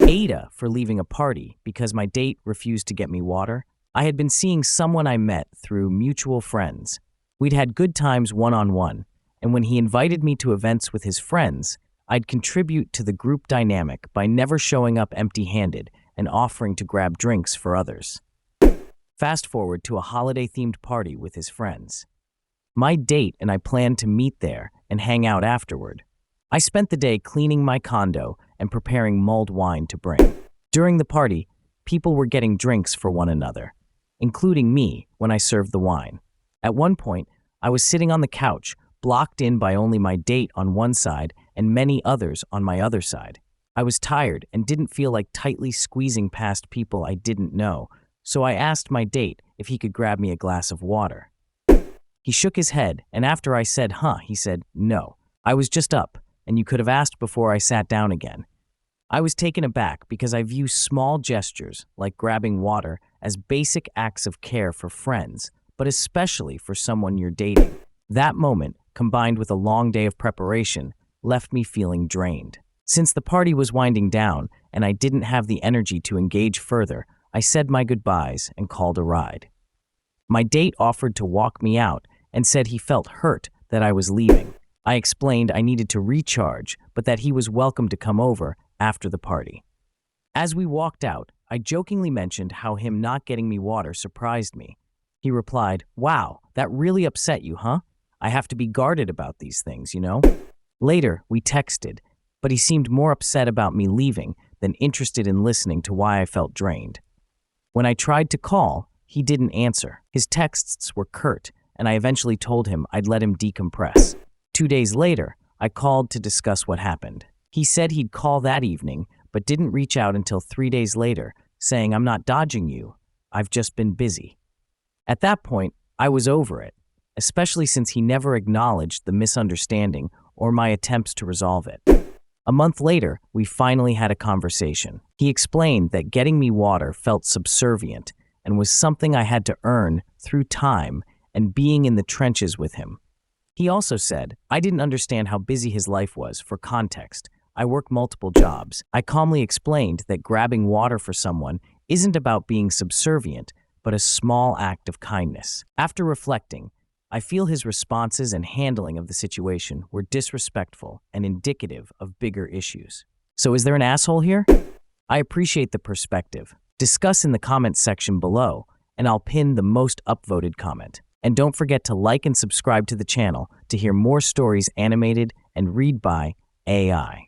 AITA for leaving a party because my date refused to get me water. I had been seeing someone I met through mutual friends. We'd had good times one-on-one, and when he invited me to events with his friends, I'd contribute to the group dynamic by never showing up empty-handed and offering to grab drinks for others. Fast forward to a holiday-themed party with his friends. My date and I planned to meet there and hang out afterward. I spent the day cleaning my condo and preparing mulled wine to bring. During the party, people were getting drinks for one another, including me when I served the wine. At one point, I was sitting on the couch, blocked in by only my date on one side and many others on my other side. I was tired and didn't feel like tightly squeezing past people I didn't know, so I asked my date if he could grab me a glass of water. He shook his head, and after I said, he said, no, I was just up, and you could have asked before I sat down again. I was taken aback because I view small gestures, like grabbing water, as basic acts of care for friends, but especially for someone you're dating. That moment, combined with a long day of preparation, left me feeling drained. Since the party was winding down and I didn't have the energy to engage further, I said my goodbyes and called a ride. My date offered to walk me out and said he felt hurt that I was leaving. I explained I needed to recharge, but that he was welcome to come over after the party. As we walked out, I jokingly mentioned how him not getting me water surprised me. He replied, "Wow, that really upset you, huh? I have to be guarded about these things, you know?" Later, we texted, but he seemed more upset about me leaving than interested in listening to why I felt drained. When I tried to call, he didn't answer. His texts were curt, and I eventually told him I'd let him decompress. 2 days later, I called to discuss what happened. He said he'd call that evening, but didn't reach out until 3 days later, saying, "I'm not dodging you. I've just been busy." At that point, I was over it, especially since he never acknowledged the misunderstanding or my attempts to resolve it. A month later, we finally had a conversation. He explained that getting me water felt subservient and was something I had to earn through time and being in the trenches with him. He also said, I didn't understand how busy his life was. For context, I work multiple jobs. I calmly explained that grabbing water for someone isn't about being subservient, but a small act of kindness. After reflecting, I feel his responses and handling of the situation were disrespectful and indicative of bigger issues. So is there an asshole here? I appreciate the perspective. Discuss in the comments section below, and I'll pin the most upvoted comment. And don't forget to like and subscribe to the channel to hear more stories animated and read by AI.